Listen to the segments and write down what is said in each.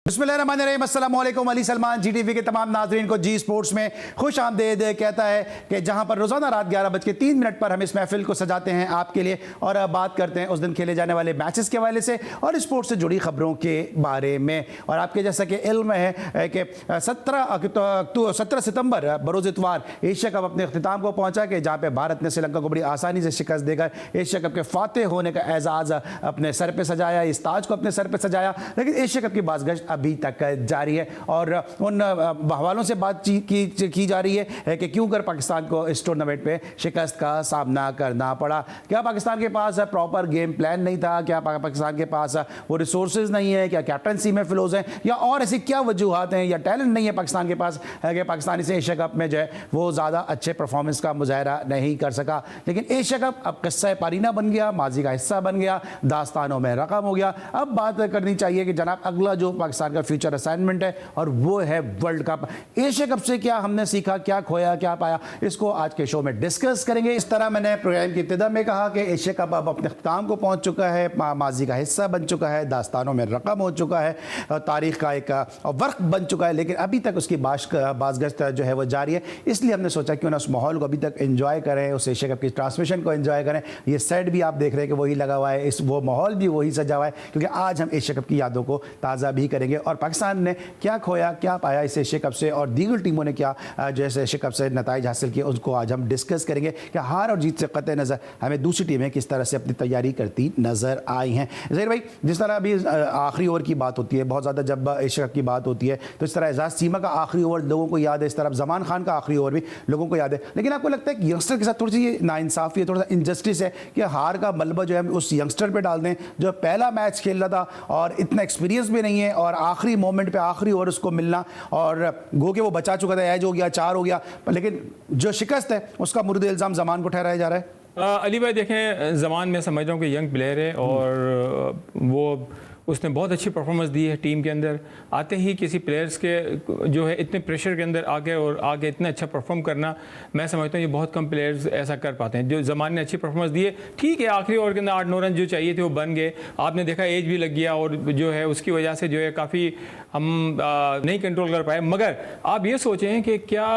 बिस्मिल्लाहिर्रहमानिर्रहीम, अस्सलाम वालेकुम। अली सलमान GTV के तमाम नाजरीन को जी स्पोर्ट्स में खुश आमदीद कहता है कि जहां पर रोज़ाना रात 11:03 पर हम इस महफिल को सजाते हैं आपके लिए और बात करते हैं उस दिन खेले जाने वाले मैचेस के हवाले से और स्पोर्ट्स से जुड़ी खबरों के बारे में। और आपके जैसा कि इल्म है कि 17 सितंबर बरोज़ इतवार एशिया कप अपने अख्तिताम को पहुंचा कि जहां पे भारत ने श्रीलंका को बड़ी आसानी से शिकस्त देकर एशिया कप के फातेह होने का एजाज़ अपने सर पर सजाया, इस ताज को अपने सर पर सजाया। लेकिन एशिया कप की बाज़गश्त अभी तक जारी है और उन हवालों से बात की जा रही है कि क्यों कर पाकिस्तान को इस टूर्नामेंट पे शिकस्त का सामना करना पड़ा। क्या पाकिस्तान के पास प्रॉपर गेम प्लान नहीं था, क्या पाकिस्तान के पास वो रिसोर्सेज नहीं है, क्या कैप्टनसी में फ्लोज हैं, या और ऐसी क्या वजूहत हैं, या टैलेंट नहीं है पाकिस्तान के पास है कि पाकिस्तान इसे एशिया कप में जो है वो ज़्यादा अच्छे परफॉर्मेंस का मुजाहरा नहीं कर सका। लेकिन एशिया कप अब किस्सा पारीना बन गया, माजी का हिस्सा बन गया, दास्तानों में रकम हो गया। अब बात करनी चाहिए कि जनाब अगला जो पाकिस्तान का फ्यूचर असाइनमेंट है और वो है वर्ल्ड कप। एशिया कप से क्या हमने सीखा, क्या खोया, क्या पाया, इसको आज के शो में डिस्कस करेंगे। इस तरह मैंने प्रोग्राम की इब्तिदा में कहा कि एशिया कप अब अपने अख्ताम को पहुंच चुका है, माजी का हिस्सा बन चुका है, दास्तानों में रकम हो चुका है, तारीख का एक वर्क बन चुका है, लेकिन अभी तक उसकी बाज़गश्त जो है वो जारी है। इसलिए हमने सोचा क्यों ना उस माहौल को अभी तक एंजॉय करें, उस एशिया कप की ट्रांसमिशन को एंजॉय करें। ये सेट भी आप देख रहे हैं कि वही लगा हुआ है, इस वो माहौल भी वही सजा हुआ है, क्योंकि आज हम एशिया कप की यादों को ताज़ा भी करेंगे और पाकिस्तान ने क्या खोया, क्या पाया इस एशिया कप से और दीगर टीमों ने क्या जैसे एशिया कप से नताइज हासिल किए, उसको आज हम डिस्कस करेंगे कि हार और जीत से कतई नज़र हमें दूसरी टीमें किस तरह से अपनी तैयारी करती नज़र आई हैं। ज़हीर भाई, जिस तरह अभी आखिरी ओवर की बात होती है, बहुत ज़्यादा जब एशिया कप की बात होती है तो इस तरह एजाज सीमा का आखिरी ओवर लोगों को याद है, इस तरह जमान खान का आखिरी ओवर भी लोगों को याद है। लेकिन आपको लगता है कि यंगस्टर के साथ थोड़ी सी नाइंसाफ़ी है, थोड़ा सा इनजस्टिस है कि हार का मलबा जो है उस यंगस्टर पर डाल दें जो पहला मैच खेल रहा था और इतना एक्सपीरियंस भी नहीं है और आखिरी मोमेंट पे आखिरी ओवर उसको मिलना, और गो के वो बचा चुका था, एज हो गया, 4 हो गया, लेकिन जो शिकस्त है उसका मुर्द इल्ज़ाम जमान को ठहराया जा रहा है। अली भाई देखें, जमान मैं समझ रहा हूँ कि यंग प्लेयर है और वो उसने बहुत अच्छी परफॉर्मेंस दी है टीम के अंदर। आते ही किसी प्लेयर्स के जो है इतने प्रेशर के अंदर आगे इतना अच्छा परफॉर्म करना, मैं समझता हूँ ये बहुत कम प्लेयर्स ऐसा कर पाते हैं। जो ज़मान ने अच्छी परफॉर्मेंस दी है, ठीक है, आखिरी ओवर के अंदर 8-9 रन जो चाहिए थे वो बन गए। आपने देखा एज भी लग गया और जो है उसकी वजह से जो है काफ़ी हम नहीं कंट्रोल कर पाए। मगर आप ये सोचें कि क्या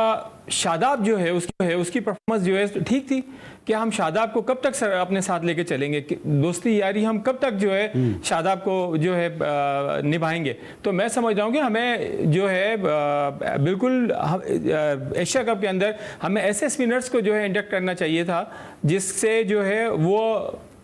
शादाब जो है उसकी परफॉर्मेंस जो है ठीक थी? क्या हम शादाब को कब तक अपने साथ लेके चलेंगे? दोस्ती यारी हम कब तक जो है शादाब को जो है निभाएंगे? तो मैं समझ रहा हूँ कि हमें जो है बिल्कुल एशिया कप के अंदर हमें ऐसे स्पिनर्स को जो है इंडक्ट करना चाहिए था जिससे जो है वो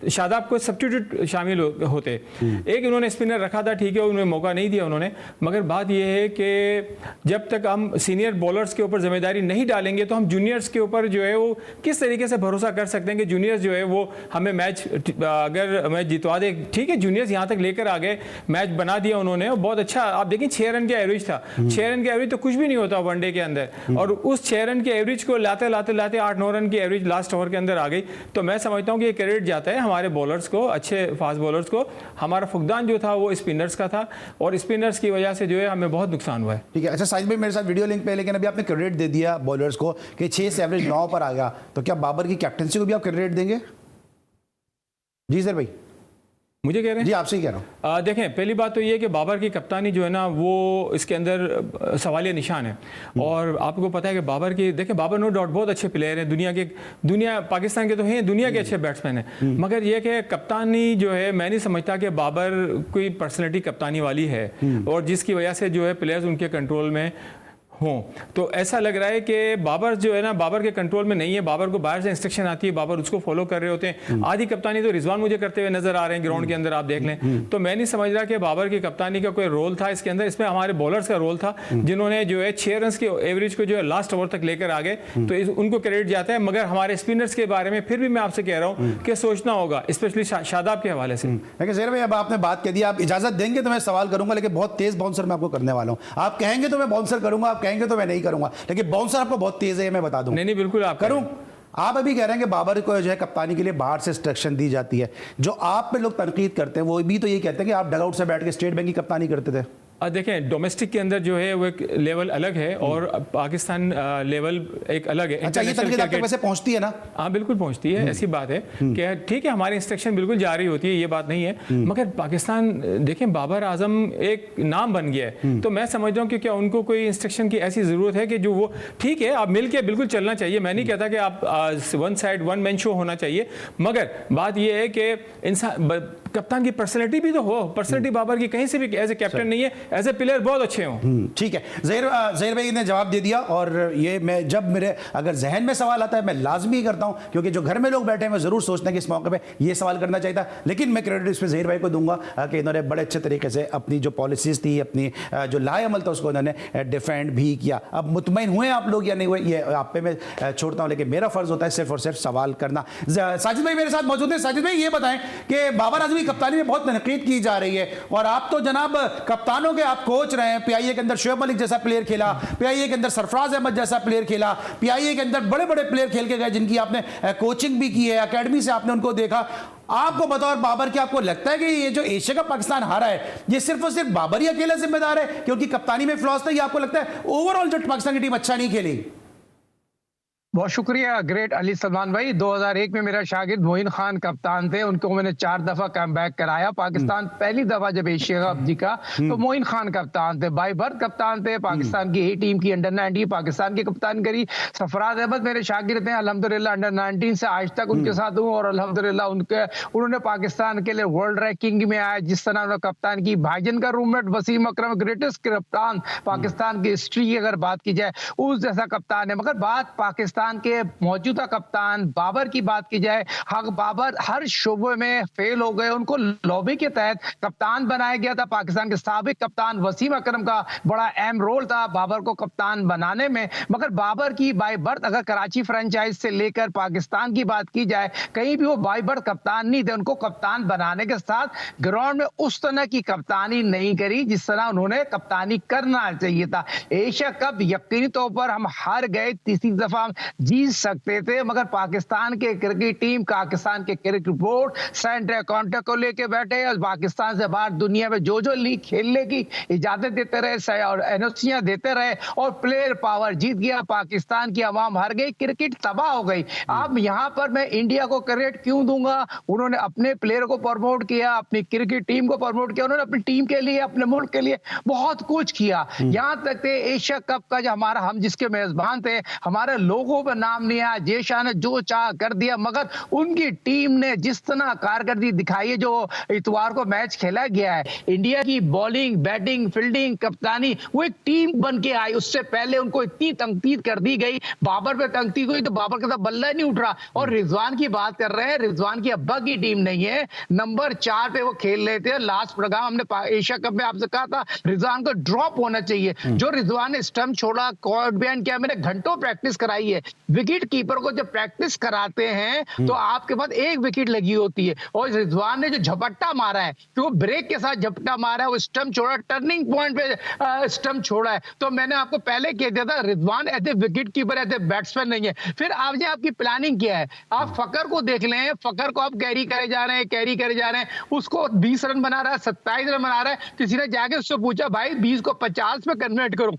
शादाब को सब्स्टिट्यूट शामिल होते। एक इन्होंने स्पिनर रखा था, ठीक है, उन्हें मौका नहीं दिया उन्होंने। मगर बात यह है कि जब तक हम सीनियर बॉलर्स के ऊपर जिम्मेदारी नहीं डालेंगे तो हम जूनियर्स के ऊपर जो है वो किस तरीके से भरोसा कर सकते हैं कि जूनियर्स जो है वो हमें मैच अगर मैच जितवा दे। ठीक है, जूनियर्स यहाँ तक लेकर आ गए, मैच बना दिया उन्होंने, बहुत अच्छा। आप देखें 6 रन का एवरेज था, 6 रन का एवरेज तो कुछ भी नहीं होता वनडे के अंदर, और उस 6 रन के एवरेज को लाते 8-9 रन की एवरेज लास्ट ओवर के अंदर आ गई। तो मैं समझता हूँ कि ये क्रेडिट जाता है हमारे बॉलर्स को, अच्छे फास्ट बॉलर्स को। हमारा फुकदान जो था वो स्पिनर्स का था और स्पिनर्स की वजह से जो है हमें बहुत नुकसान हुआ है। ठीक है, अच्छा साजिद भाई मेरे साथ वीडियो लिंक पे, लेकिन अभी आपने क्रेडिट दे दिया बॉलर्स को कि 6 से एवरेज 9 पर आ गया, तो क्या बाबर की कैप्टनसी को भी आप क्रेडिट देंगे? जी सर भाई, मुझे कह रहे हैं? जी आपसे ही कह रहा हूँ। देखें, पहली बात तो ये है कि बाबर की कप्तानी जो है ना वो इसके अंदर सवालिया निशान है। और आपको पता है कि बाबर की, देखें बाबर नो डाउट बहुत अच्छे प्लेयर हैं, दुनिया पाकिस्तान के तो हैं, दुनिया के अच्छे बैट्समैन हैं। मगर ये कि कप्तानी जो है मैं नहीं समझता कि बाबर कोई पर्सनैलिटी कप्तानी वाली है और जिसकी वजह से जो है प्लेयर्स उनके कंट्रोल में हों। तो ऐसा लग रहा है कि बाबर जो है ना बाबर के कंट्रोल में नहीं है। बाबर को बाहर से इंस्ट्रक्शन आती है, बाबर उसको फॉलो कर रहे होते हैं। आधी कप्तानी तो रिजवान मुझे करते हुए नजर आ रहे हैं ग्राउंड के अंदर, आप देख लें। तो मैं नहीं समझ रहा कि बाबर की कप्तानी का कोई रोल था इसके अंदर। इसमें हमारे बॉलर्स का रोल था जिन्होंने जो है 6 रन के एवरेज को जो है लास्ट ओवर तक लेकर आ गए, तो उनको क्रेडिट जाता है। मगर हमारे स्पिनर्स के बारे में फिर भी मैं आपसे कह रहा हूँ कि सोचना होगा, स्पेशली शादाब के हवाले से। ज़हीर भाई, अब आपने बात कह दी, आप इजाजत देंगे तो मैं सवाल करूंगा, लेकिन बहुत तेज बाउंसर मैं आपको करने वाला हूँ। आप कहेंगे तो मैं बाउंसर करूंगा, आप कहेंगे तो मैं नहीं करूंगा, लेकिन बाउंसर आपको बहुत तेज है, मैं बता दूं। नहीं बिल्कुल आप करूं। आप अभी कह रहे हैं कि बाबर को जो है कप्तानी के लिए बाहर से इंस्ट्रक्शन दी जाती है। जो आप पे लोग तनकीद करते हैं वो भी तो ये कहते हैं कि आप डगआउट से बैठ के स्टेट बैंक की कप्तानी करते थे। देखें डोमेस्टिक के अंदर जो है वो एक लेवल अलग है और पाकिस्तान लेवल एक अलग है। अच्छा, ये तनकीद आप तक वैसे पहुंचती है ना? हाँ बिल्कुल पहुंचती है, ऐसी बात है कि ठीक है हमारी इंस्ट्रक्शन बिल्कुल जारी होती है, ये बात नहीं है, मगर पाकिस्तान देखें बाबर आजम एक नाम बन गया है, तो मैं समझता हूँ कि क्या उनको कोई इंस्ट्रक्शन की ऐसी ज़रूरत है कि जो वो ठीक है आप मिल के बिल्कुल चलना चाहिए, मैं नहीं कहता कि आप one side one man show होना चाहिए, मगर बात ये है कि इंसान कप्तान की पर्सनैलिटी भी तो हो, पर्सनैलिटी बाबर की कहीं से भी एज ए कैप्टन नहीं है, एज ए प्लेयर बहुत अच्छे हों। ठीक है, ज़हीर भाई ने जवाब दे दिया और ये मैं जब मेरे अगर जहन में सवाल आता है मैं लाजमी करता हूं, क्योंकि जो घर में लोग बैठे हैं मैं ज़रूर सोचता कि इस मौके पे ये सवाल करना चाहिए था, लेकिन मैं क्रेडिट इस पर ज़हीर भाई को दूंगा कि इन्होंने बड़े अच्छे तरीके से अपनी जो पॉलिसीज़ थी, अपनी जो लाएअमल था उसको इन्होंने डिफेंड भी किया। अब मुतमईन हुए आप लोग या नहीं हुए ये आप पे मैं छोड़ता हूँ, लेकिन मेरा फ़र्ज़ होता है सिर्फ और सिर्फ सवाल करना। साजिद भाई मेरे साथ मौजूद है। साजिद भाई ये बताएं कि बाबर आजम की कप्तानी में बहुत तनकीद की जा रही है और आप तो जनाब कप्तानों के आप कोच रहे हैं, पीआईए के अंदर शुएब मलिक जैसा प्लेयर खेला, पीआईए के अंदर सरफराज अहमद जैसा प्लेयर खेला, पीआईए के अंदर बड़े बड़े प्लेयर खेल के गए जिनकी आपने कोचिंग भी की है, एकेडमी से आपने उनको देखा। आपको बतौर बाबर क्या आपको लगता है कि ये जो एशिया कप पाकिस्तान हारा है ये सिर्फ और सिर्फ बाबर ही अकेला जिम्मेदार है क्योंकि कप्तानी में फ्लॉस था, या आपको लगता है ओवरऑल जो पाकिस्तान की टीम अच्छा नहीं खेली? बहुत शुक्रिया ग्रेट अली सलमान भाई। 2001 में मेरा शागिर्द मोइन खान कप्तान थे, उनको मैंने 4 दफा कम बैक कराया। पाकिस्तान पहली दफा जब एशिया कप जीता तो मोइन खान कप्तान थे, बाई बर्थ कप्तान थे, पाकिस्तान की ए टीम की अंडर 19 पाकिस्तान की कप्तान करी। सरफराज अहमद मेरे शागिर्द हैं, अल्हम्दुलिल्लाह अंडर 19 से आज तक उनके साथ हूँ और अल्हम्दुलिल्लाह उन्होंने पाकिस्तान के लिए वर्ल्ड रैंकिंग में आया, जिस तरह उन्होंने कप्तान की। भाईजान का रूममेट वसीम अकरम ग्रेटेस्ट कप्तान पाकिस्तान की हिस्ट्री की अगर बात की जाए उस जैसा कप्तान है, मगर बात पाकिस्तान के मौजूदा कप्तान बाबर की बात की जाए, बाबर हर शोबे में फेल हो गए। उनको लॉबी के तहत कप्तान बनाया गया था। पाकिस्तान के साबिक कप्तान वसीम अकरम का बड़ा अहम रोल था बाबर को कप्तान बनाने में, मगर बाबर की बाय बर्थ अगर कराची फ्रेंचाइज से लेकर पाकिस्तान की बात की जाए कहीं भी वो बाय बर्थ कप्तान नहीं थे। उनको कप्तान बनाने के साथ ग्राउंड में उस तरह की कप्तानी नहीं करी जिस तरह उन्होंने कप्तानी करना चाहिए था। एशिया कप यकीनी तौर पर हम हार गए, तीसरी दफा जीत सकते थे, मगर पाकिस्तान के क्रिकेट टीम, पाकिस्तान के क्रिकेट बोर्ड सेंट्रल कॉन्ट्रैक्ट को लेके बैठे और पाकिस्तान से बाहर दुनिया में जो लीग खेलने की इजाजत देते रहे और एनओसियां देते रहे और प्लेयर पावर जीत गया। पाकिस्तान की आवाम हार गई, क्रिकेट तबाह हो गई। अब यहां पर मैं इंडिया को क्रेडिट क्यों दूंगा? उन्होंने अपने प्लेयर को प्रमोट किया, अपनी क्रिकेट टीम को प्रमोट किया, उन्होंने अपनी टीम के लिए, अपने मुल्क के लिए बहुत कुछ किया। यहां तक थे एशिया कप का जो हमारा, हम जिसके मेजबान थे, हमारे लोगों पर नाम नहीं आया, जेशाह ने जो चाह कर दिया, मगर उनकी टीम ने जिस तरह कारकर्दगी दिखाई है, जो इतवार को मैच खेला गया है, इंडिया की बॉलिंग, बैटिंग, फील्डिंग, कप्तानी, वो एक टीम बन के आई। उससे पहले उनको इतनी तंकीद कर दी गई, बाबर पे तंकीद हुई तो बाबर का बल्ला नहीं उठ रहा। और रिजवान की बात कर रहे हैं, रिजवान की अब्बा की टीम नहीं है, नंबर 4 पे वो खेल रहे थे। लास्ट प्रोग्राम हमने एशिया कप में आपसे कहा था रिजवान को ड्रॉप होना चाहिए। जो रिजवान ने स्टंप छोड़ा, कॉर्ड बैन किया, मैंने घंटों प्रैक्टिस कराई है। विकेट कीपर को जब प्रैक्टिस कराते हैं तो आपके पास एक विकेट लगी होती है, और रिजवान ने जो झपट्टा मारा है, तो वो ब्रेक के साथ झपट्टा मारा है, वो स्टंप छोड़ा, टर्निंग पॉइंट पे स्टंप छोड़ा है। तो मैंने आपको पहले कह दिया था Rizwan as a wicketkeeper, as a batsman नहीं है। फिर आपने आपकी प्लानिंग किया है, आप फकर को देख लें, फकर को आप कैरी करे जा रहे हैं, कैरी करे जा रहे हैं, उसको 20 रन बना रहा है, 27 रन बना रहा है। किसी ने जाके उससे पूछा भाई 20 को 50 में कन्वर्ट करो।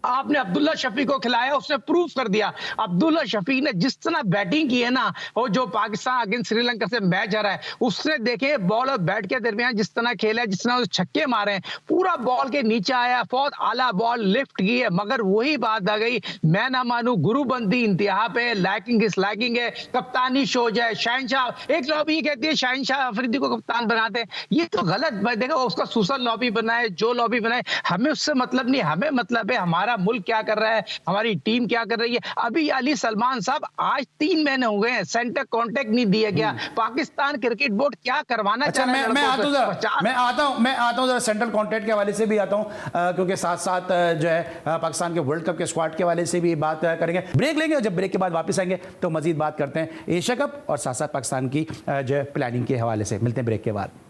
आपने अब्दुल्ला शफी को खिलाया, उसने प्रूफ कर दिया। अब्दुल्ला शफी ने जिस तरह बैटिंग की है ना, और जो पाकिस्तान अगेंस्ट श्रीलंका से मैच हारा है, उसने देखे बॉल और बैट के दरमियान जिस तरह खेला है, जिस तरह छक्के मारे हैं, पूरा बॉल के नीचे आया, बहुत आला बॉल लिफ्ट की है। मगर वही बात आ गई, मैं ना मानू, गुरुबंदी इंतहा पे, लैकिंग इस लैकिंग है, कप्तानी शो जाए। शहनशाह, एक लॉबी कहती है शहनशाह अफरीदी को कप्तान बनाते हैं, ये तो गलत। देखो उसका सुसर लॉबी बनाए, जो लॉबी बनाए, हमें उससे मतलब नहीं, हमें मतलब है हमारा मुल्क क्या कर रहा है, हमारी टीम क्या कर रही है। अभी अली सलमान साहब, आज 3 महीने हो गए हैं, सेंटर कॉन्ट्रैक्ट नहीं दिया गया। पाकिस्तान क्रिकेट बोर्ड क्या करवाना चाह रहा है? मैं आता हूं जरा सेंट्रल कॉन्ट्रैक्ट के हवाले से भी आता हूं, क्योंकि साथ साथ जो है पाकिस्तान के वर्ल्ड कप के स्क्वाड के हवाले से भी बात करेंगे। ब्रेक लेंगे और जब ब्रेक के बाद वापस आएंगे तो मजीद बात करते हैं एशिया कप और साथ साथ पाकिस्तान की जो है प्लानिंग के हवाले से। मिलते हैं ब्रेक के बाद।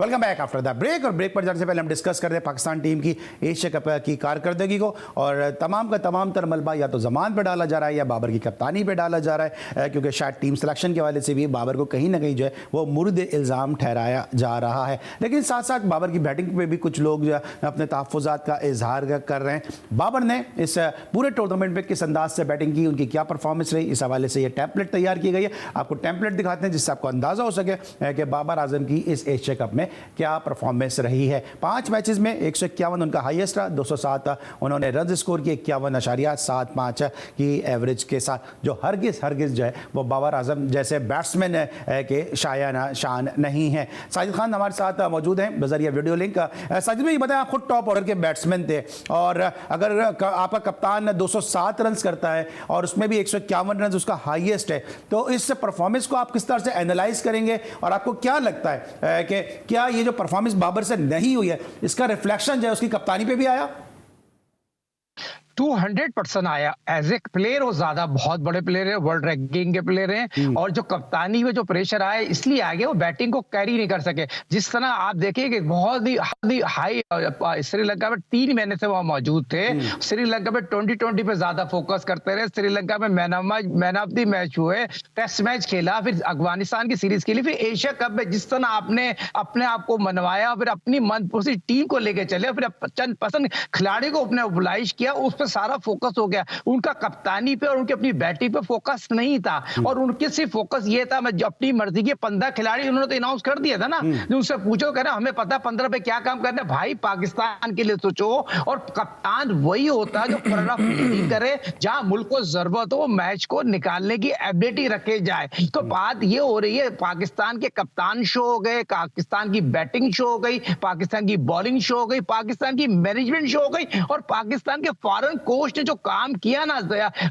Welcome back after the break. और ब्रेक पर जाने से पहले हम डिस्कस कर रहे हैं पाकिस्तान टीम की एशिया कप की कारकर्दगी को, और तमाम का तमाम तर मलबा या तो जमान पर डाला जा रहा है या बाबर की कप्तानी पे डाला जा रहा है, क्योंकि शायद टीम सिलेक्शन के हवाले से भी बाबर को कहीं ना कहीं जो है वो मुर्द इल्ज़ाम ठहराया जा रहा है। लेकिन साथ साथ बाबर की बैटिंग पे भी कुछ लोग जो है अपने तहफ़्फ़ुज़ात का इजहार कर रहे हैं। बाबर ने इस पूरे टूर्नामेंट में किस अंदाज से बैटिंग की, उनकी क्या परफॉर्मेंस रही, इस हवाले से ये टेम्पलेट तैयार की गई है। आपको टेम्पलेट दिखाते हैं जिससे आपको अंदाज़ा हो सके कि बाबर आजम की इस एशिया कप में क्या परफॉर्मेंस रही है। 5 मैचेस में 151 उनका हाईएस्ट रहा, 207 उन्होंने रन स्कोर किए, 51.75 की एवरेज के साथ, जो हरगिज जो है वो बाबर आजम जैसे बैट्समैन के शान नहीं है। साजिद खान हमारे साथ मौजूद हैं बजरिया वीडियो लिंक। साजिद भाई बताएं, आप खुद टॉप ऑर्डर के बैट्समैन थे, और अगर आपका कप्तान 207 रन करता है और उसमें भी 151 रन उसका हाईएस्ट है, तो इस परफॉर्मेंस को आप किस तरह से एनालाइज करेंगे, और आपको क्या लगता है कि क्या ये जो परफॉर्मेंस बाबर से नहीं हुई है इसका रिफ्लेक्शन जो है उसकी कप्तानी पे भी आया? 200% आया। एज ए प्लेयर वो ज्यादा बहुत बड़े प्लेयर है, वर्ल्ड रैंकिंग के प्लेयर हैं, और जो कप्तानी में जो प्रेशर आया इसलिए आ गया, वो बैटिंग को कैरी नहीं कर सके। जिस तरह आप देखिए कि बहुत ही हाई श्रीलंका में 3 महीने से वहां मौजूद थे। श्रीलंका में 2020 पे ज्यादा फोकस करते रहे। श्रीलंका में मैन ऑफ द मैच हुए, टेस्ट मैच खेला, फिर अफगानिस्तान की सीरीज खेली, फिर एशिया कप में जिस तरह आपने अपने आप को मनवाया, फिर अपनी मनपसंद टीम को लेके चले, फिर चंद पसंद खिलाड़ी को अपने बुलाइश किया, उस सारा फोकस हो गया। उनका कप्तानी पे और उनकी अपनी बैटिंग पे फोकस नहीं था, और उनके सिर्फ फोकस ये था, मैं अपनी मर्जी के 15 खिलाड़ी उन्होंने तो अनाउंस कर दिया था ना, जो उनसे पूछो कह रहे हमें पता 15 पे क्या काम करना है। भाई पाकिस्तान के लिए सोचो, और कप्तान वही होता है जो फील्डिंग करे, जहां मुल्क को जरूरत हो मैच को निकालने की एबिलिटी रखे जाए। तो बात ये हो रही है, पाकिस्तान के कप्तान शो हो गए, पाकिस्तान की बैटिंग शो हो गई, पाकिस्तान की बॉलिंग शो हो गई, पाकिस्तान की मैनेजमेंट शो हो गई, और पाकिस्तान के फॉरेन कोच ने जो काम किया ना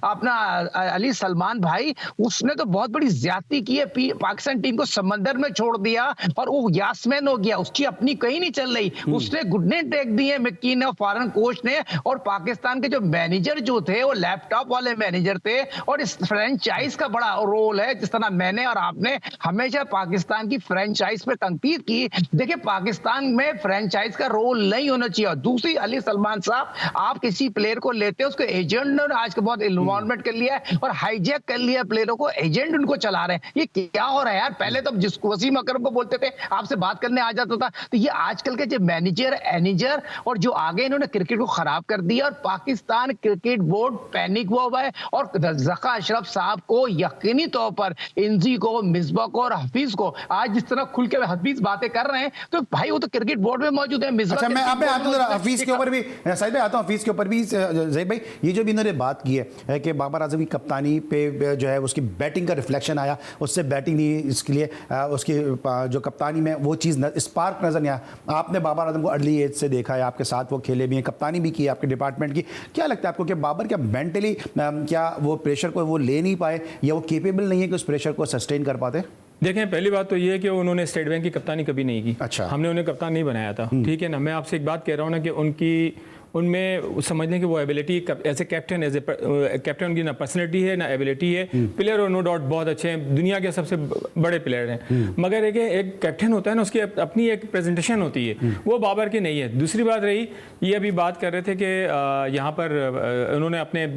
अपना अली सलमान भाई, उसने तो बहुत बड़ी ज्यादती की है। पाकिस्तान टीम को समंदर में छोड़ दिया और वो यासमैन हो गया, उसकी अपनी कहीं नहीं चल रही। उसने गुडने टेक दिए मक्की ने, फॉरेन कोच ने, और पाकिस्तान के जो मैनेजर जो थे वो लैपटॉप वाले मैनेजर थे। और इस फ्रेंचाइज का बड़ा रोल है, जिस तरह मैंने और आपने हमेशा पाकिस्तान की फ्रेंचाइज पे तंकीद की। देखिए पाकिस्तान में फ्रेंचाइज का रोल नहीं होना चाहिए। दूसरी, अली सलमान साहब, आप किसी प्लेयर को लेते हैं, उसको एजेंट ने आज के बहुत इन्वॉल्वमेंट कर लिया है और हाईजैक कर लिया प्लेयरों को, एजेंट उनको चला रहे हैं। ये क्या हो रहा है यार? पहले तो जिसको वसीम अकरम को बोलते थे आपसे बात करने आ जाता था, तो ये आजकल के जो मैनेजर एनेजर और जो आगे इन्होंने क्रिकेट को खराब कर दिया, और पाकिस्तान क्रिकेट बोर्ड पैनिक हुआ है। और ज़का अशरफ साहब को यकीनी तौर पर इंजी को, मिसबा को और हफीज को आज जिस तरह खुल के हफीज बातें कर रहे हैं, तो भाई वो तो क्रिकेट बोर्ड में मौजूद है। अच्छा, मैं हफीज के ऊपर भी साइड पे आता हूं, हफीज के ऊपर भी जय भाई, ये जो भी इन्होंने बात की है कि बाबर आजम की कप्तानी पे जो है उसकी बैटिंग का रिफ्लेक्शन आया, उससे बैटिंग नहीं, इसके लिए उसकी जो कप्तानी में वो चीज़ स्पार्क नजर नहीं आया। आपने बाबर आजम को अर्ली एज से देखा है, आपके साथ वो खेले भी हैं, कप्तानी भी की है आपके डिपार्टमेंट की। क्या लगता है आपको कि बाबर क्या मेंटली क्या वो प्रेशर को वो ले नहीं पाए, या वो केपेबल नहीं है कि उस प्रेशर को सस्टेन कर पाते? देखें, पहली बात तो ये है कि उन्होंने स्टेट बैंक की कप्तानी कभी नहीं की। अच्छा, हमने उन्हें कप्तान नहीं बनाया था, ठीक है ना। मैं आपसे एक बात कह रहा हूँ ना कि उनमें समझ लें कि वो एबिलिटी एज ए कैप्टन उनकी ना पर्सनैलिटी है ना एबिलिटी है। प्लेयर और नो डाउट बहुत अच्छे हैं, दुनिया के सबसे बड़े प्लेयर हैं, मगर एक कैप्टन होता है ना, उसकी अपनी एक प्रेजेंटेशन होती है, वो बाबर की नहीं है। दूसरी बात रही, ये अभी बात कर रहे थे कि यहाँ पर उन्होंने अपने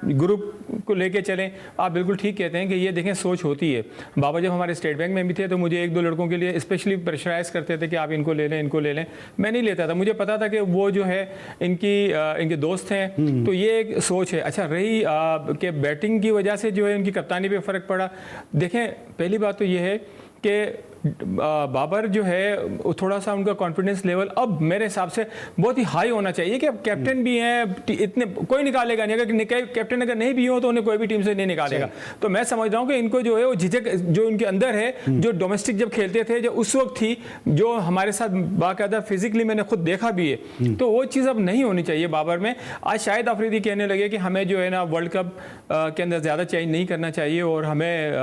ग्रुप को लेके चलें। आप बिल्कुल ठीक कहते हैं कि ये देखें सोच होती है। बाबा जब हमारे स्टेट बैंक में भी थे तो मुझे 1-2 लड़कों के लिए स्पेशली प्रेशराइज करते थे कि आप इनको ले लें, इनको ले लें। मैं नहीं लेता था, मुझे पता था कि वो जो है इनके दोस्त हैं, तो ये एक सोच है। अच्छा, रही कि बैटिंग की वजह से जो है इनकी कप्तानी पे फ़र्क पड़ा। देखें, पहली बात तो ये है कि बाबर जो है थोड़ा सा उनका कॉन्फिडेंस लेवल अब मेरे हिसाब से बहुत ही हाई होना चाहिए कि अब कैप्टन भी हैं, इतने कोई निकालेगा नहीं। अगर कैप्टन अगर नहीं भी हो तो उन्हें कोई भी टीम से नहीं निकालेगा। तो मैं समझ रहा हूँ कि इनको जो है वो झिझक जो उनके अंदर है, जो डोमेस्टिक जब खेलते थे, जो उस वक्त थी, जो हमारे साथ बाकायदा फिजिकली मैंने खुद देखा भी है, तो वो चीज़ अब नहीं होनी चाहिए बाबर में। आज शायद अफरीदी कहने लगे कि हमें जो है ना वर्ल्ड कप के अंदर ज़्यादा चेंज नहीं करना चाहिए और हमें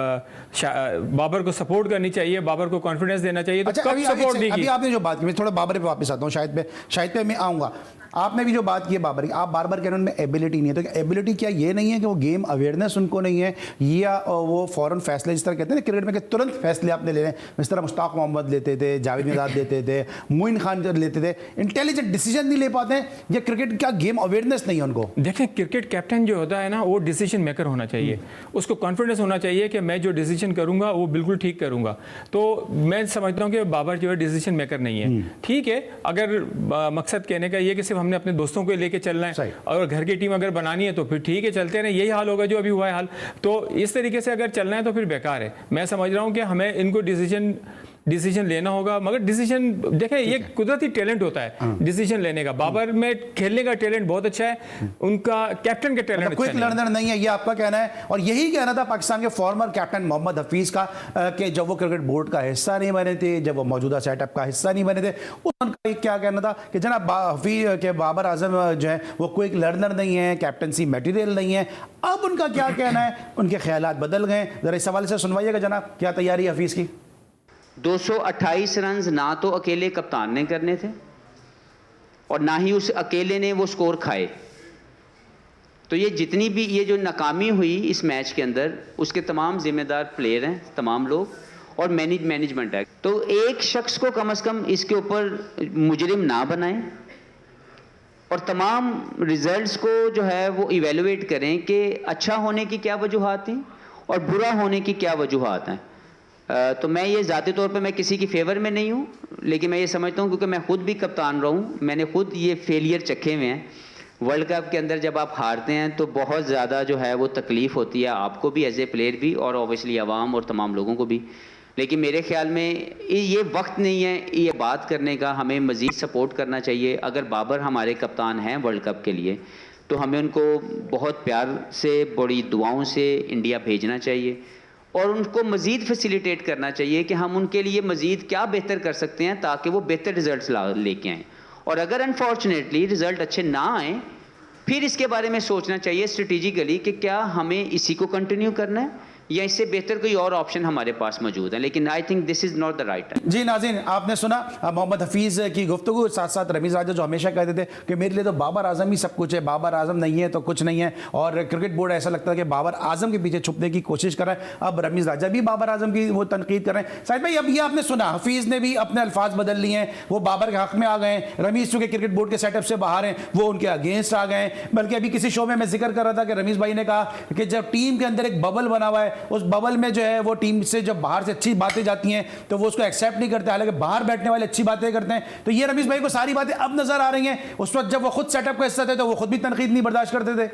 बाबर को सपोर्ट करनी चाहिए, बाबर को कॉन्फिडेंस देना चाहिए। तो अच्छा, कब सपोर्ट दी? अभी आपने जो बात की, मैं थोड़ा बाबर पे वापस आता हूँ, शायद पे मैं आऊँगा। आपने भी जो बात की है बाबर की, आप बार बार कह रहे हैं उनमें एबिलिटी नहीं है, तो एबिलिटी क्या ये नहीं है कि वो गेम अवेयरनेस उनको नहीं है, या वो फौरन फैसले जिस तरह कहते हैं ना क्रिकेट में कि तुरंत फैसले आपने ले लें, जिस तरह मुश्ताक मोहम्मद लेते थे, जावेद मिर्जा लेते थे, मोइन खान लेते थे, इंटेलिजेंट डिसीजन नहीं ले पाते हैं, या क्रिकेट क्या गेम अवेयरनेस नहीं है उनको? देखें, क्रिकेट कैप्टन जो होता है ना, वो डिसीजन मेकर होना चाहिए, उसको कॉन्फिडेंस होना चाहिए कि मैं जो डिसीजन करूंगा वो बिल्कुल ठीक करूंगा। तो मैं समझता हूं कि बाबर जो है डिसीजन मेकर नहीं है। ठीक है, अगर मकसद कहने का ये कि सिर्फ हमने अपने दोस्तों को लेके चलना है और घर की टीम अगर बनानी है तो फिर ठीक है, चलते हैं, यही हाल होगा जो अभी हुआ है हाल। तो इस तरीके से अगर चलना है तो फिर बेकार है। मैं समझ रहा हूं कि हमें इनको डिसीजन लेना होगा, मगर डिसीजन देखें ये कुदरती टैलेंट होता है डिसीजन लेने का। बाबर में खेलने का टैलेंट बहुत अच्छा है, उनका कैप्टन का टैलेंट क्विक लर्नर नहीं है, ये आपका कहना है। और यही कहना था पाकिस्तान के फॉर्मर कैप्टन मोहम्मद हफीज का कि जब वो क्रिकेट बोर्ड का हिस्सा नहीं बने थे, जब वो मौजूदा सेटअप का हिस्सा नहीं बने थे, उनका क्या कहना था कि जनाब हफीज के बाबर आजम जो है वो क्विक लर्नर नहीं है, कैप्टनसी मटेरियल नहीं है। अब उनका क्या कहना है, उनके ख्यालात बदल गए। जरा इस हवाले से सुनवाइएगा जनाब, क्या तैयारी हफीज की? 228 रन ना तो अकेले कप्तान ने करने थे और ना ही उस अकेले ने वो स्कोर खाए। तो ये जितनी भी ये जो नाकामी हुई इस मैच के अंदर, उसके तमाम जिम्मेदार प्लेयर हैं, तमाम लोग, और मैनेजमेंट है। तो एक शख्स को कम से कम इसके ऊपर मुजरिम ना बनाएं और तमाम रिजल्ट्स को जो है वो इवेलुएट करें कि अच्छा होने की क्या वजूहात हैं और बुरा होने की क्या वजूहात हैं। तो मैं ये ज़ाती तौर पे मैं किसी की फेवर में नहीं हूँ, लेकिन मैं ये समझता हूँ क्योंकि मैं खुद भी कप्तान रहा हूँ, मैंने खुद ये फेलियर चखे हुए हैं। वर्ल्ड कप के अंदर जब आप हारते हैं तो बहुत ज़्यादा जो है वो तकलीफ़ होती है, आपको भी एज ए प्लेयर भी, और ऑब्वियसली आवाम और तमाम लोगों को भी। लेकिन मेरे ख्याल में ये वक्त नहीं है ये बात करने का, हमें मज़ीद सपोर्ट करना चाहिए। अगर बाबर हमारे कप्तान हैं वर्ल्ड कप के लिए तो हमें उनको बहुत प्यार से, बड़ी दुआओं से इंडिया भेजना चाहिए और उनको मज़ीद फैसिलिटेट करना चाहिए कि हम उनके लिए मज़ीद क्या बेहतर कर सकते हैं ताकि वो बेहतर रिजल्ट्स लेके आएँ। और अगर अनफॉर्चुनेटली रिज़ल्ट अच्छे ना आए, फिर इसके बारे में सोचना चाहिए स्ट्रेटेजिकली कि क्या हमें इसी को कंटिन्यू करना है या इससे बेहतर कोई और ऑप्शन हमारे पास मौजूद है। लेकिन I think this is not the right time. जी नाज़रीन, आपने सुना मोहम्मद हफीज़ की गुफ्तगू, साथ साथ रमीज़ राजा जो हमेशा कहते थे कि मेरे लिए तो बाबर आजम ही सब कुछ है, बाबर आजम नहीं है तो कुछ नहीं है, और क्रिकेट बोर्ड ऐसा लगता है कि बाबर आजम के पीछे छुपने की कोशिश कर रहा है। अब रमीज़ राजा भी बाबर आजम की वो तनकीद कर रहे हैं। शायद भाई अब ये आपने सुना, हफीज़ ने भी अपने अल्फाज बदल लिए हैं, वो बाबर के हक में आ गए हैं। रमीज़ चूँकि क्रिकेट बोर्ड के सेटअप से बाहर हैं, वो उनके अगेंस्ट आ गए हैं। बल्कि अभी किसी शो में मैं जिक्र कर रहा था कि रमीज़ भाई ने कहा कि जब टीम के अंदर एक बबल बना हुआ है, उस बबल में जो है वो टीम से जब बाहर से अच्छी बातें जाती हैं तो वो उसको एक्सेप्ट नहीं करते, हालांकि बाहर बैठने वाले अच्छी बातें करते हैं। तो ये रमीज़ भाई को सारी बातें अब नजर आ रही हैं। उस वक्त जब वो खुद सेटअप का हिस्सा थे तो वो खुद भी तनकीद नहीं बर्दाश्त करते थे।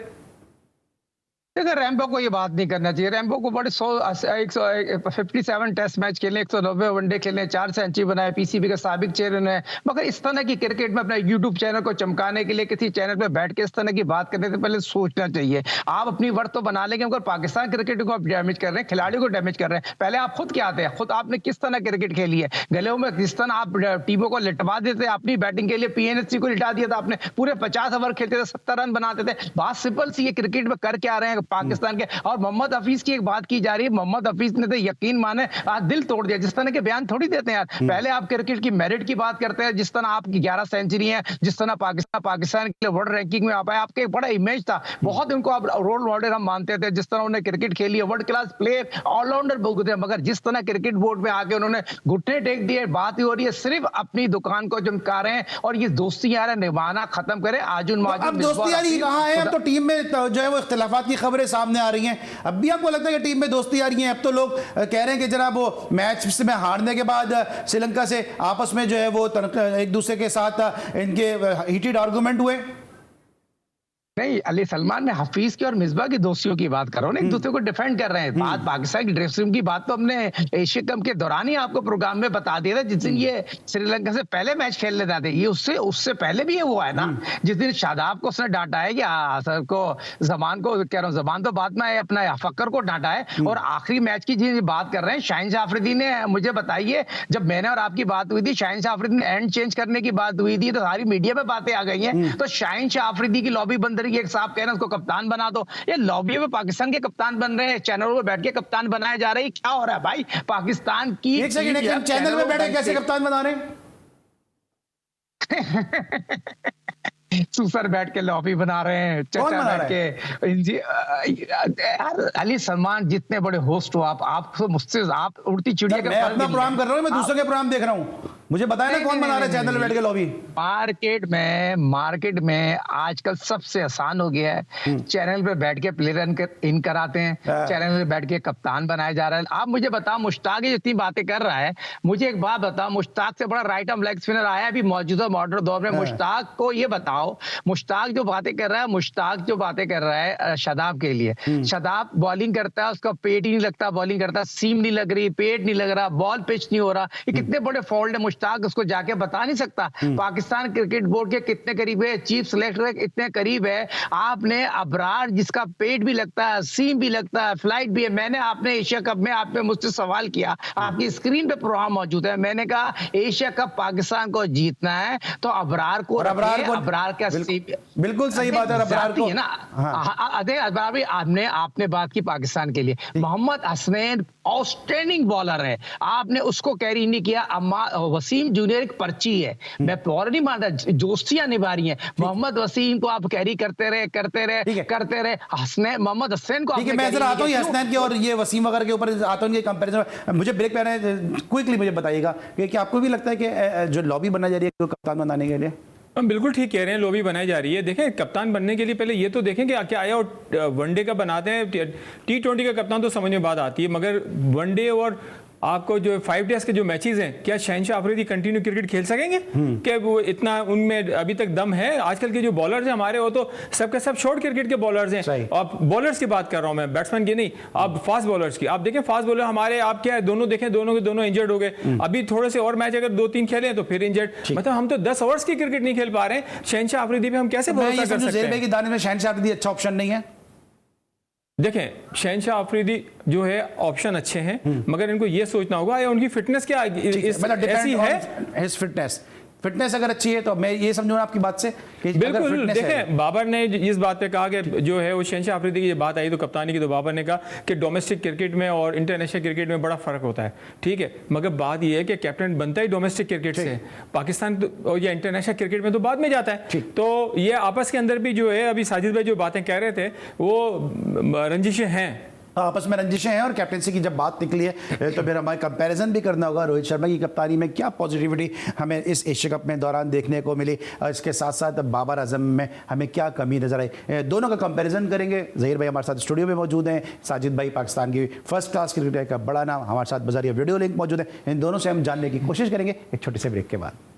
देखिए, रैम्बो को ये बात नहीं करना चाहिए। रैम्बो को बड़े 157 टेस्ट मैच खेले, 190 वनडे खेले, 4 सेंचुरी बनाए, पीसीबी का साबिक चेयरमैन है। मगर इस तरह की क्रिकेट में अपना यूट्यूब चैनल को चमकाने के लिए किसी चैनल पे बैठ के इस तरह की बात करने से पहले सोचना चाहिए। आप अपनी वर्थ तो बना लेंगे, मगर पाकिस्तान क्रिकेट को आप डैमेज कर रहे हैं, खिलाड़ियों को डैमेज कर रहे हैं। पहले आप खुद क्या आते हैं, खुद आपने किस तरह क्रिकेट खेली है, गले में किस तरह आप टीमों को लिटवा देते, अपनी बैटिंग के लिए पीएनएचसी को लिटा दिया था आपने, पूरे 50 ओवर खेलते थे, 70 रन बनाते थे। बात सिंपल सी, ये क्रिकेट में कर क्या रहे हैं पाकिस्तान के। और मोहम्मद हफीज की एक बात की जा रही है, मोहम्मद हफीज ने तो यकीन माने आज दिल तोड़ दिया। जिस तरह के बयान थोड़ी देते हैं यार, पहले आप क्रिकेट की मेरिट की बात करते हैं, जिस तरह आपकी 11 सेंचुरी है, जिस तरह पाकिस्तान के लिए वर्ल्ड रैंकिंग में आप आए, आपका एक बड़ा इमेज था, बहुत उनको आप रोल मॉडल हम मानते थे। जिस तरह उन्होंने क्रिकेट खेली है, वर्ल्ड क्लास प्लेयर, ऑलराउंडर बहुत थे। मगर जिस तरह क्रिकेट बोर्ड में आके उन्होंने घुटने टेक दिए, बात ही हो रही है सिर्फ अपनी दुकान को चमका रहे हैं। और ये दोस्ती यार निभाना खत्म करें। आजुन अब दोस्ती यारी कहाँ है? अब तो टीम में जो है वो इख्तिलाफात की खबरें सामने आ रही हैं। अब भी आपको लगता है कि टीम में दोस्ती आ रही है? अब तो लोग कह रहे हैं कि जनाब वो मैच में हारने के बाद श्रीलंका से आपस में जो है वो एक दूसरे के साथ इनके हीटेड आर्गुमेंट हुए। नहीं, अली सलमान ने हफीज की और मिसबा की दोस्तियों की बात कर रहा हूँ, एक दूसरे को डिफेंड कर रहे हैं। बात पाकिस्तान की ड्रेसिंग रूम की बात तो हमने एशिया कप के दौरान ही आपको प्रोग्राम में बता दिया था, जिस दिन ये श्रीलंका से पहले मैच खेलने जाते, ये उससे पहले भी ये हुआ है ना, जिस दिन शादाब को उसने डांटा है कि सर को जमान को कह रहा हूँ, जमान तो बाद में अपना फक्कर को डांटा है। और आखिरी मैच की जी बात कर रहे हैं, शाहीन शाह अफरीदी ने मुझे बताइए, जब मैंने और आपकी बात हुई थी, शाहीन शाह अफरीदी ने एंड चेंज करने की बात हुई थी, तो सारी मीडिया में बातें आ गई हैं। तो शाहीन शाह अफरीदी की लॉबी बंद रही, एक साहब कह रहे हैं उसको कप्तान बना दो। ये लॉबी में पाकिस्तान के कप्तान बन रहे हैं, चैनलों पे बैठ के कप्तान बनाए जा रहे हैं। क्या हो रहा है भाई? पाकिस्तान की एक सेकंड, चैनल में बैठे कैसे कप्तान बना रहे हैं? सूसर बैठ के लॉबी बना रहे हैं, कौन चचा बना बैठ के यार अली सलमान जितने बड़े होस्ट हो आप तो मुझसे आप उड़ती चिड़िया मैं अपना प्रोग्राम कर रहा हूँ, मैं दूसरों के प्रोग्राम देख रहा हूँ। मुझे बताया ना कौन बना रहा है चैनल बैठ के लॉबी। मार्केट में आजकल सबसे आसान हो गया है, चैनल पे बैठ के प्लेयर इन कराते हैं, चैनल पे बैठ के कप्तान बनाया जा रहा है। आप मुझे बताओ, मुश्ताक ये जितनी बातें कर रहा है, मुझे एक बात बताओ, मुश्ताक से बड़ा राइट आर्म लेग स्पिनर आया अभी मौजूदा मॉडर्न दौर में। मुश्ताक को ये बताओ, मुश्ताक जो बातें कर रहा है शादाब के लिए, शादाब बॉलिंग करता है, उसका पेट ही नहीं लगता, बॉलिंग करता है, सीम नहीं लग रही, पेट नहीं लग रहा, बॉल पिच नहीं हो रहा, ये कितने बड़े फॉल्ट है। मुश्ताक उसको जाके बता नहीं सकता। पाकिस्तान क्रिकेट बोर्ड के कितने करीब है, चीफ सिलेक्टर के इतने करीब है। आपने अबरार जिसका पेट भी लगता है, सीम भी लगता है, फ्लाइट भी है, मैंने आपने एशिया कप में आपने मुझसे सवाल किया, आपकी स्क्रीन पे प्रोग्राम मौजूद है, मैंने कहा एशिया कप पाकिस्तान को जीतना है तो अबरार को अबरार का बिल्कुल सही बात है, अबरार को है ना। अरे अबरार भी आपने बात की पाकिस्तान के लिए, मोहम्मद हसनैन आउटस्टैंडिंग बॉलर है, आपने उसको कैरी नहीं किया। वसीम जूनियर एक पर्ची है, मैं बॉलर नहीं मानता, दोस्तियां निभा रही हैं। मोहम्मद वसीम को आप कैरी करते रहे, हसनैन मोहम्मद हसनैन को मैं इधर आता हूँ हसनैन के और ये वसीम वगैरह के ऊपर आता हूँ, कंपैरिजन मुझे ब्रेक पे आना है। क्विकली मुझे बताइएगा कि आपको भी लगता है कि जो लॉबी बनाई जा रही है कप्तान बनाने के लिए? हम बिल्कुल ठीक कह रहे हैं, लॉबी बनाई जा रही है। देखें, कप्तान बनने के लिए पहले ये तो देखें कि क्या आया और वनडे का बनाते हैं, T20 का कप्तान तो समझ में बात आती है, मगर वनडे और आपको जो 5 डेज के जो मैचेस हैं, क्या शहनशाह अफरीदी कंटिन्यू क्रिकेट खेल सकेंगे? क्या वो इतना उनमें अभी तक दम है? आजकल के जो बॉलर्स हैं हमारे, वो तो सबके सब शॉर्ट क्रिकेट के बॉलर्स हैं। आप बॉलर्स की बात कर रहा हूं मैं, बैट्समैन की नहीं, आप फास्ट बॉलर्स की। आप देखें फास्ट बॉलर हमारे, आप क्या है, दोनों देखें, दोनों के दोनों इंजर्ड हो गए। अभी थोड़े से और मैच अगर 2-3 खेले तो फिर इंजर्ड, मतलब हम तो 10 ओवर्स की क्रिकेट नहीं खेल पा रहे हैं। शहनशाह अफरीदी पे हम कैसे भरोसा कर सकते हैं? दाने में शहनशाह अफरीदी अच्छा ऑप्शन नहीं है। देखें, शहनशाह अफरीदी जो है ऑप्शन अच्छे हैं, मगर इनको ये सोचना होगा या उनकी फिटनेस क्या ऐसी है। फिटनेस अगर अच्छी है तो मैं ये समझूँ आपकी बात से कि बिल्कुल। देखें, बाबर ने इस बात पे कहा कि जो है वो शहनशाह अफरीदी की ये बात आई तो कप्तानी की, तो बाबर ने कहा कि डोमेस्टिक क्रिकेट में और इंटरनेशनल क्रिकेट में बड़ा फर्क होता है। ठीक है, मगर बात ये है कि कैप्टन बनता ही डोमेस्टिक क्रिकेट से, पाकिस्तान और या इंटरनेशनल क्रिकेट में तो बाद में जाता है। तो ये आपस के अंदर भी जो है, अभी साजिद भाई जो बातें कह रहे थे, वो रंजिशें हैं, आपस में रंजिशें हैं। और कैप्टनसी की जब बात निकली है तो फिर हमें कंपैरिजन भी करना होगा रोहित शर्मा की कप्तानी में क्या पॉजिटिविटी हमें इस एशिया कप में दौरान देखने को मिली, और इसके साथ साथ बाबर आजम में हमें क्या कमी नजर आई, दोनों का कंपैरिजन करेंगे। ज़हीर भाई हमारे साथ स्टूडियो में मौजूद हैं, साजिद भाई पाकिस्तान की फर्स्ट क्लास क्रिकेटर का बड़ा नाम हमारे साथ बजारिया वीडियो लिंक मौजूद है। इन दोनों से हम जानने की कोशिश करेंगे एक छोटे से ब्रेक के बाद।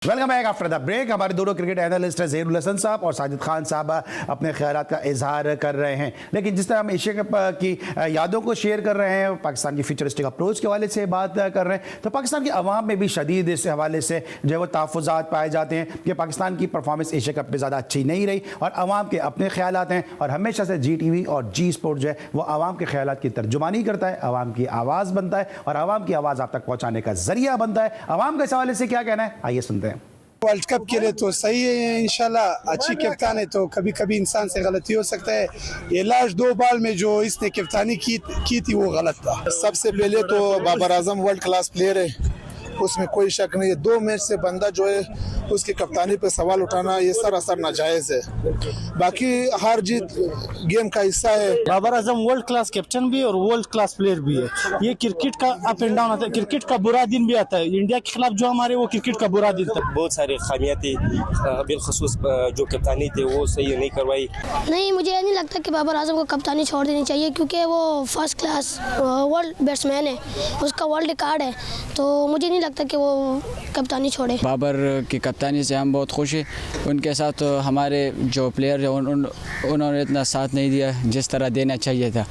Welcome back after the break. हमारे दोनों क्रिकेट एनालिस्ट हैं ज़हीरुल हसन साहब और साजिद खान साहब अपने ख्यालात का इजहार कर रहे हैं। लेकिन जिस तरह हम एशिया कप की यादों को शेयर कर रहे हैं, पाकिस्तान की फ्यूचरिस्टिक अप्रोच के हवाले से बात कर रहे हैं, तो पाकिस्तान की अवाम में भी शदीद इस हवाले से जो है वो तहफ़्फ़ुज़ात पाए जाते हैं कि पाकिस्तान की परफॉर्मेंस एशिया कप में ज़्यादा अच्छी नहीं रही, और अवाम के अपने ख्यालात हैं। और हमेशा से GTV और G स्पोर्ट जो है वो अवाम के ख्यालात की तर्जुमानी करता है, अवाम की आवाज़ बनता है और अवाम की आवाज़ आप तक पहुँचाने का ज़रिया बनता है। अवाम के इस हवाले से क्या कहना है, आइए सुनते हैं। वर्ल्ड कप के लिए तो सही है, इंशाल्लाह अच्छी कप्तान है, तो कभी कभी इंसान से गलती हो सकता है। ये लास्ट 2 बॉल में जो इसने कप्तानी की थी वो गलत था। सबसे पहले तो Babar Azam world class player है, उसमें कोई शक नहीं है। 2 मैच से बंदा जो है उसकी कप्तानी पे सवाल उठाना ये सरासर नाजायज है। बाकी हार जीत गेम का हिस्सा है। Babar Azam world class captain भी और वर्ल्ड क्लास प्लेयर भी है। ये क्रिकेट का अप एंड डाउन आता है, क्रिकेट का बुरा दिन भी आता है। इंडिया के खिलाफ जो हमारे वो क्रिकेट का बुरा दिन था। बहुत सारी खामियां थी, बिलखसूस जो कप्तानी थी वो सही नहीं करवाई। नहीं, मुझे नहीं लगता कि बाबर आजम को कप्तानी छोड़ देनी चाहिए, क्योंकि वो फर्स्ट क्लास वर्ल्ड बैट्समैन है, उसका वर्ल्ड रिकॉर्ड है, तो मुझे नहीं लगता कि वो कप्तानी छोड़े। बाबर की कप्तानी से हम बहुत खुश हैं। उनके साथ हमारे जो प्लेयर हैं उन्होंने इतना साथ नहीं दिया जिस तरह देना चाहिए था,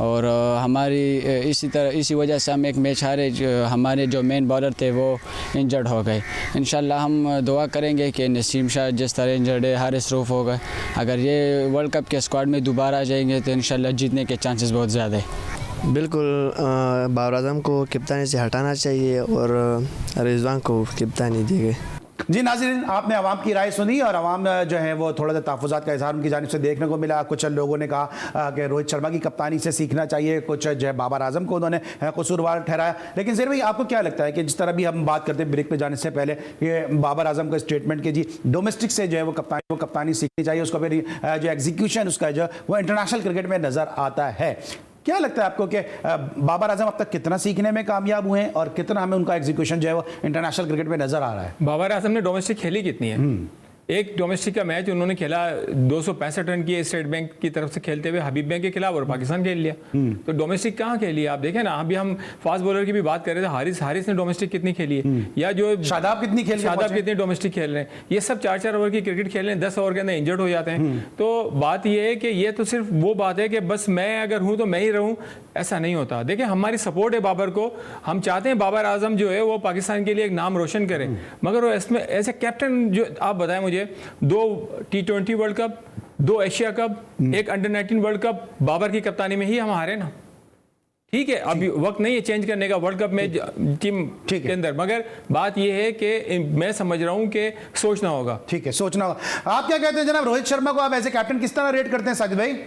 और हमारी इसी वजह से हम एक मैच हारे। हमारे जो मेन बॉलर थे वो इंजर्ड हो गए। इंशाल्लाह हम दुआ करेंगे कि नसीम शाह जिस तरह इंजर्ड है, हारिस रऊफ हो गए, अगर ये वर्ल्ड कप के स्क्वाड में दोबारा आ जाएंगे तो इंशाल्लाह जीतने के चांसेस बहुत ज़्यादा है। बिल्कुल, बाबर आजम को कप्तानी से हटाना चाहिए और रिजवान को कप्तानी दी गई। जी नाज़रीन, आपने आवाम की राय सुनी और आवाम जो है वो थोड़ा सा तहफ़्फ़ुज़ात का इज़हार उनकी जानिब से देखने को मिला। कुछ लोगों ने कहा कि रोहित शर्मा की कप्तानी से सीखना चाहिए, कुछ जो है बाबर आजम को उन्होंने कसूरवार ठहराया। लेकिन ज़हीर भाई, आपको क्या लगता है कि जिस तरह भी हम बात करते हैं ब्रेक पे जाने से पहले, ये बाबर आजम का स्टेटमेंट के जी डोमेस्टिक से जो है वो कप्तानी सीखनी चाहिए, उसका फिर जो एग्जीक्यूशन उसका जो वो इंटरनेशनल क्रिकेट में नज़र आता है। क्या लगता है आपको कि बाबर आजम अब तक कितना सीखने में कामयाब हुए हैं और कितना हमें उनका एग्जीक्यूशन जो है वो इंटरनेशनल क्रिकेट में नजर आ रहा है? बाबर आजम ने डोमेस्टिक खेली कितनी है? एक डोमेस्टिक का मैच उन्होंने खेला, 265 रन किए स्टेट बैंक की तरफ से खेलते हुए हबीब बैंक के खिलाफ, और पाकिस्तान खेल लिया। तो डोमेस्टिक कहाँ खेली है? आप देखें ना, अभी हम फास्ट बॉलर की भी बात कर रहे थे, हारिस ने डोमेस्टिक कितनी खेली है, या जो शादाब कितनी डोमेस्टिक खेल रहे हैं। ये सब 4-4 ओवर की क्रिकेट खेल रहे हैं, 10 ओवर के अंदर इंजर्ड हो जाते हैं। तो बात ये है कि ये तो सिर्फ वो बात है कि बस मैं अगर हूँ तो मैं ही रहूँ, ऐसा नहीं होता। देखिए, हमारी सपोर्ट है बाबर को, हम चाहते हैं बाबर आजम जो है वो पाकिस्तान के लिए एक नाम रोशन करे, मगर वो इसमें ऐसे कैप्टन जो आप बताएं मुझे, 2 T20 world cup, 2 Asia cup, एक अंडर 19 वर्ल्ड कप बाबर की कप्तानी में ही हम हारे ना। ठीक है, अभी वक्त नहीं है चेंज करने का वर्ल्ड कप में टीम के अंदर, मगर बात यह है कि मैं समझ रहा हूं कि सोचना होगा। ठीक है, सोचना होगा। आप क्या कहते हैं जनाब, रोहित शर्मा को आप एज ए कैप्टन किस तरह रेट करते हैं साजिद भाई?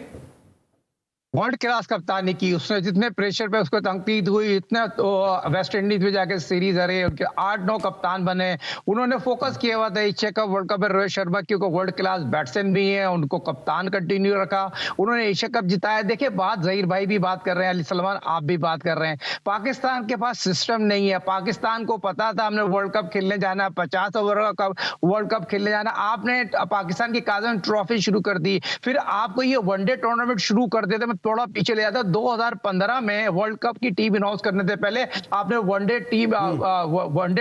वर्ल्ड क्लास कप्तानी की, उसने जितने प्रेशर पे उसको तंकीद हुई, इतना तो वेस्ट इंडीज में जाके सीरीज हरे, उनके 8-9 कप्तान बने, उन्होंने फोकस किया हुआ था एशिया कप वर्ल्ड कप में रोहित शर्मा, क्योंकि वर्ल्ड क्लास बैट्समैन भी हैं, उनको कप्तान कंटिन्यू रखा, उन्होंने एशिया कप जिताया। देखिए, बात ज़हीर भाई भी बात कर रहे हैं, अली सलमान आप भी बात कर रहे हैं, पाकिस्तान के पास सिस्टम नहीं है। पाकिस्तान को पता था हमने वर्ल्ड कप खेलने जाना, 50 ओवर का वर्ल्ड कप खेलने जाना, आपने पाकिस्तान की काज़म ट्रॉफी शुरू कर दी, फिर आपको ये वनडे टूर्नामेंट शुरू कर देते। थोड़ा पीछे ले जाता, 2015 में वर्ल्ड कप की टीम अनाउंस करने से पहले आपने वनडे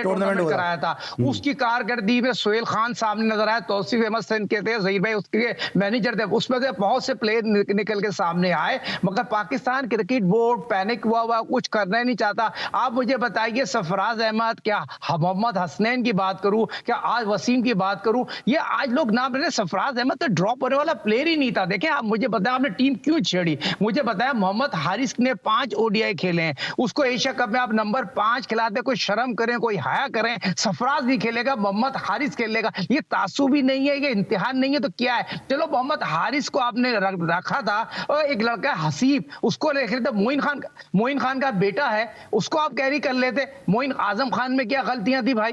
टूर्नामेंट कराया था। उसकी कारकर्दगी में सोहेल खान सामने नजर आया, तौसीफ अहमद सिंध के थे, ज़हीर भाई उसके मैनेजर थे, उसमें से बहुत से प्लेयर निकल के सामने आए, मगर पाकिस्तान क्रिकेट बोर्ड पैनिक हुआ, कुछ करना ही नहीं चाहता। आप मुझे बताइए, सरफराज अहमद, क्या मोहम्मद हसनैन की बात करूं, क्या आज वसीम की बात करूं, ये आज लोग नाम रहे। सरफराज अहमद तो ड्रॉप होने वाला प्लेयर ही नहीं था। देखें, आप मुझे बताएं आपने टीम क्यों छेड़ी? मुझे बताया, मोहम्मद हारिस ने 5 ओडीआई खेले हैं, उसको एशिया कप में आप नंबर 5 खिलाते, कोई शर्म करें, कोई हया करें। सरफराज भी खेलेगा, मोहम्मद हारिस खेलेगा, ये तासुबी नहीं है, ये इम्तिहान नहीं है, तो क्या है? चलो, मोहम्मद हारिस को आपने रखा था, और एक लड़का हसीब, उसको ले रहे थे, मोइन खान का बेटा है, उसको आप कैरी कर लेते। मोइन आजम खान में क्या गलतियां थी भाई?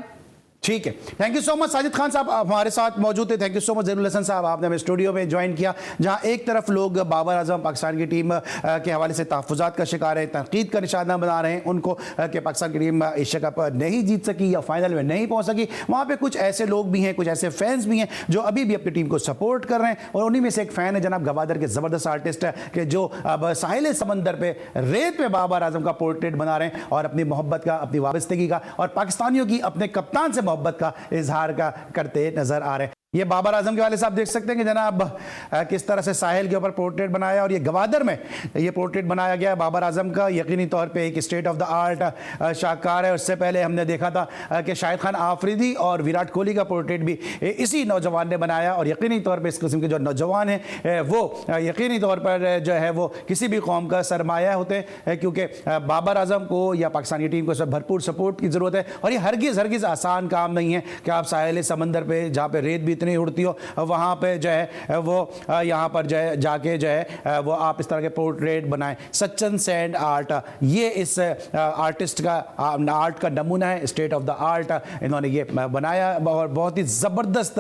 ठीक है, thank you so much Sajid Khan साहब, हमारे साथ मौजूद थे। Thank you so much Zahirul Hasan साहब, आपने हमें स्टूडियो में ज्वाइन किया, जहां एक तरफ लोग बाबर आजम पाकिस्तान की टीम के हवाले से तहफ़्फ़ुज़ात का शिकार है, तनकीद का निशाना बना रहे हैं उनको कि पाकिस्तान की टीम एशिया कप नहीं जीत सकी या फाइनल में नहीं पहुंच सकी। वहाँ पे कुछ ऐसे लोग भी हैं, कुछ ऐसे फैंस भी हैं जो अभी भी अपनी टीम को सपोर्ट कर रहे हैं, और उन्हीं में से एक फ़ैन है जनाब गवादर के ज़बरदस्त आर्टिस्ट के, जो अब साहिल समंदर पर रेत पे बाबर आजम का पोर्ट्रेट बना रहे हैं और अपनी मोहब्बत का, अपनी वाबस्तगी का और पाकिस्तानियों की अपने कप्तान से मोहब्बत का इजहार का करते नजर आ रहे हैं। ये बाबर आजम के वाले साहब देख सकते हैं कि जनाब किस तरह से साहिल के ऊपर पोर्ट्रेट बनाया, और ये गवादर में ये पोर्ट्रेट बनाया गया है बाबर आजम का। यकीनी तौर पे एक स्टेट ऑफ द आर्ट शाहकार है। उससे पहले हमने देखा था कि शाहिद खान आफरीदी और विराट कोहली का पोर्ट्रेट भी इसी नौजवान ने बनाया, और यकीनी तौर पर इस किस्म के जो नौजवान हैं वो यकीनी तौर पर जो है वो किसी भी कौम का सरमाया होते हैं, क्योंकि बाबर आजम को या पाकिस्तान की टीम को सब भरपूर सपोर्ट की ज़रूरत है। और ये हरगिज़ आसान काम नहीं है कि आप साहिल समंदर पर, जहाँ पर रेत भी इतनी उड़ती हो, वहाँ पे जो है वो यहाँ पर जो है जाके जो है वो आप इस तरह के पोर्ट्रेट बनाएं। सचिन सैंड आर्ट, ये इस आर्टिस्ट का आर्ट का नमूना है, स्टेट ऑफ द आर्ट इन्होंने ये बनाया, और बहुत ही ज़बरदस्त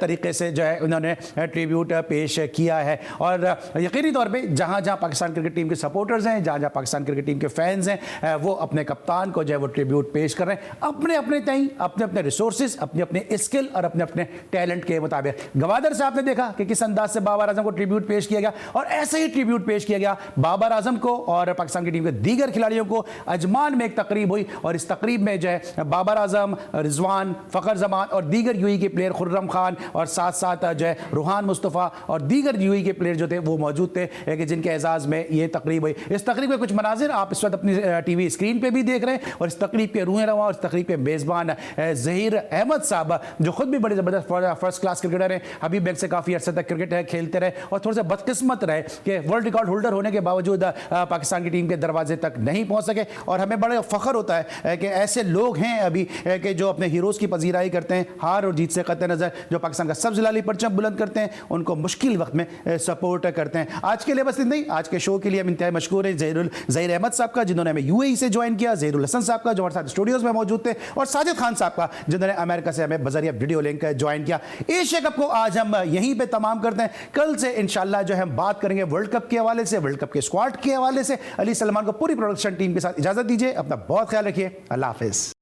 तरीके से जो है उन्होंने ट्रिब्यूट पेश किया है। और यकीनी तौर पे जहाँ जहाँ पाकिस्तान क्रिकेट टीम के सपोर्टर्स हैं, जहाँ जहाँ पाकिस्तान क्रिकेट टीम के फैंस हैं, वो अपने कप्तान को जो है वो ट्रिब्यूट पेश कर रहे हैं, अपने अपने तई, अपने अपने रिसोर्सेज, अपने अपने स्किल और अपने अपने टैलेंट के मुताबिक। गवादर से आपने देखा कि किस अंदाज से बाबर आजम को ट्रिब्यूट पेश किया गया, और ऐसे ही ट्रिब्यूट पेश किया गया बाबर आजम को और पाकिस्तान की टीम के दीगर खिलाड़ियों को। अजमान में एक तकरीब हुई, और इस तकरीब में जो है बाबर आजम, रिजवान, फ़खर जमान और दीगर यूएई के प्लेयर, खुर्रम खान और साथ साथ जो है रूहान मुस्तफ़ा और दीगर यूएई के प्लेयर जो थे वो मौजूद थे, कि जिनके एजाज़ में ये तकरीब हुई। इस तकरीब के कुछ मनाजिर आप इस वक्त अपनी टीवी स्क्रीन पर भी देख रहे हैं, और इस तकरीब के रूहें रवां और इस तकरीब के मेज़बान ज़हीर अहमद साहब, जो खुद भी बड़े ज़बरदस्त फर्स्ट क्लास क्रिकेटर हैं, हबीब बैंक से काफ़ी अर्से तक क्रिकेट खेलते रहे और थोड़े से बदकिस्मत रहे कि वर्ल्ड रिकॉर्ड होल्डर होने के बावजूद पाकिस्तान की टीम के दरवाजे तक नहीं पहुंच सके। और हमें बड़ा फ़ख्र होता है कि ऐसे लोग हैं अभी कि जो अपने हीरोज़ की पजीराई करते हैं, हार और जीत से कतई नज़र, जो पाकिस्तान का सब्ज़ लाली परचम बुलंद करते हैं, उनको मुश्किल वक्त में सपोर्ट करते हैं। आज के लिए बस इतना ही। आज के शो के लिए हम इंतहाई मशकूर हैं ज़हीर अहमद साहब का, जिन्होंने हमें यूएई से ज्वाइन किया, ज़हीरुल हसन साहब का जो हमारे साथ स्टूडियोज़ में मौजूद थे, और साजिद खान साहब का जिन्होंने अमेरिका से हमें बज़रिया वीडियो लिंक ज्वाइन किया। एशिया कप को आज हम यहीं पे तमाम करते हैं। कल से इंशाल्लाह जो हम बात करेंगे वर्ल्ड कप के हवाले से, वर्ल्ड कप के स्क्वाड के हवाले से। अली सलमान को पूरी प्रोडक्शन टीम के साथ इजाज़त दीजिए। अपना बहुत ख्याल रखिए। अल्लाह हाफ़िज़।